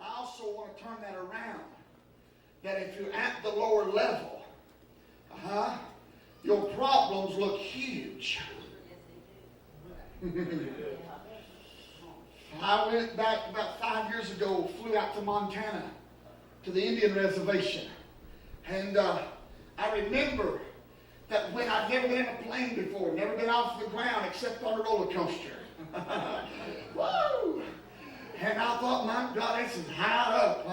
I also want to turn that around. That if you're at the lower level, your problems look huge. I went back about 5 years ago, flew out to Montana to the Indian reservation. And I remember that when I'd never been in a plane before, never been off the ground except on a roller coaster. Woo! And I thought, my God, this is high up,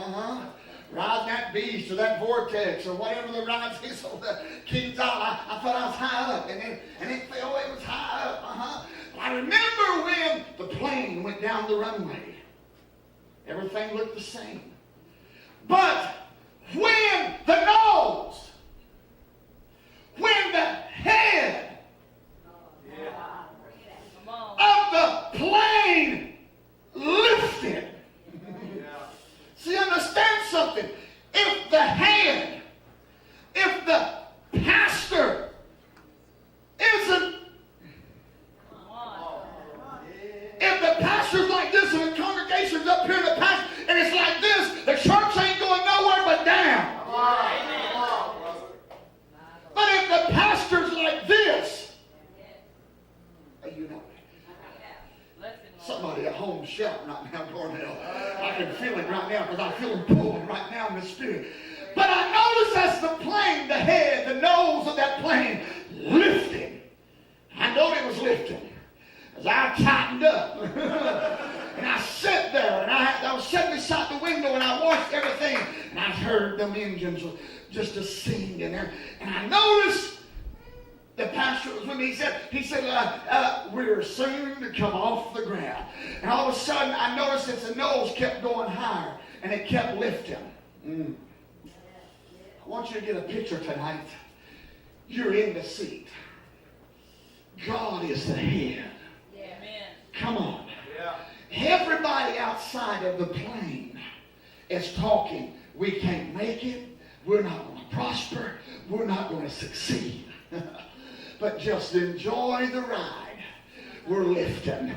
riding that beast or that vortex or whatever the ride is on the King's Island. I thought I was high up, and it felt it was high up, I remember when the plane went down the runway. Everything looked the same. But when the nose, when the head of the plane lifted. See, understand something. If the head, if the pastor isn't, if the pastor's like this and the congregation's up here and the pastor, and it's like this, the church ain't going nowhere but down. But if the pastor's like this, you know, somebody at home shout right now, Cornell. I can feel it right now because I feel him pulling right now in the spirit. But I noticed as the plane, the head, the nose of that plane lifted. I know it was lifting as I tightened up. And I sat there and I was sitting beside the window and I watched everything. And I heard them engines just a sing in there. And I noticed the pastor was with me. He said, we're soon to come off the ground. And all of a sudden, I noticed that the nose kept going higher, and it kept lifting. I want you to get a picture tonight. You're in the seat. God is the head. Yeah. Amen. Come on. Yeah. Everybody outside of the plane is talking. We can't make it. We're not going to prosper. We're not going to succeed. But just enjoy the ride. We're lifting.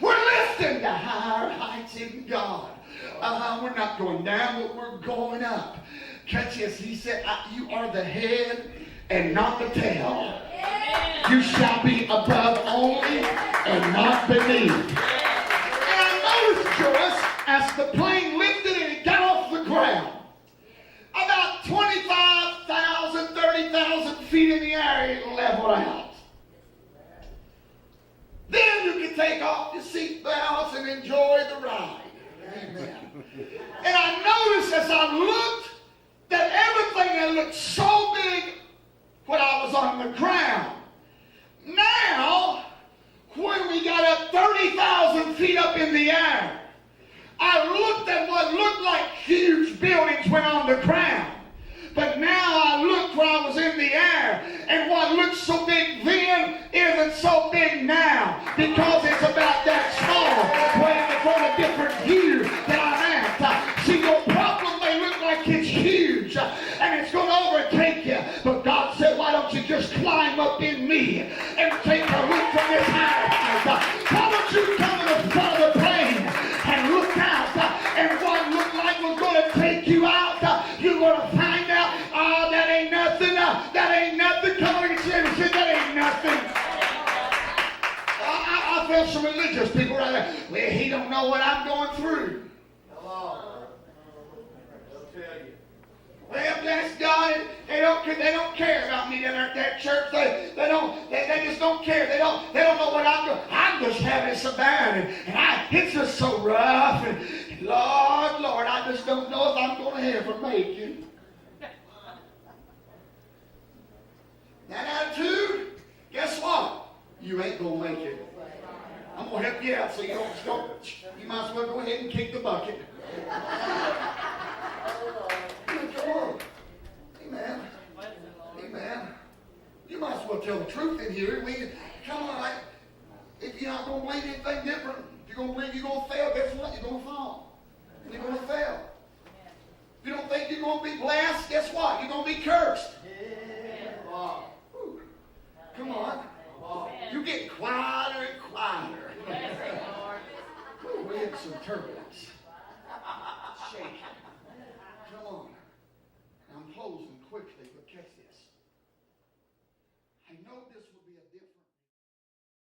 We're lifting to higher heights in God. We're not going down, but we're going up. Catch this. He said, you are the head and not the tail. You shall be above only and not beneath. And I noticed, Joyce, as the plane lifted and it got off the ground, about 25,000, 30,000 feet in the air, it leveled out. Then you can take off your seatbelts and enjoy the ride. Amen. And I noticed as I looked that everything that looked so big when I was on the ground, now when we got up 30,000 feet up in the air, I looked at what looked like huge buildings went on the ground. But now I looked where I was in the air, and what looked so big then isn't so big now, because it's about that small, waiting for a different view that I'm at. See, your problem may look like it's huge, and it's going to overtake you. But God said, why don't you just climb up in me and take a look from this higher height? Why don't you come to the front of the plane and look out, and what looked like was going to take you out, you're going to find out, that ain't nothing, that ain't nothing. Come on and say, that ain't nothing. I felt some religious people right there. Well, he don't know what I'm going through. Hello. They'll tell you. Well, bless God, they don't care about me in that church. They just don't care. They don't know what I'm doing. I'm just having so bad, and it's just so rough. And Lord, I just don't know if I'm going to ever make it. That attitude, guess what? You ain't going to make it. I'm going to help you out so you don't. You might as well go ahead and kick the bucket. Come on. Amen. Amen. You might as well tell the truth in here. Come on. If you're not going to believe anything different, if you're going to believe you're going to fail, guess what? You're going to fall. And you're going to fail. If you don't think you're going to be blessed, guess what? You're going to be cursed. Come on. You get quieter and quieter. We had some turbulence. this would be a different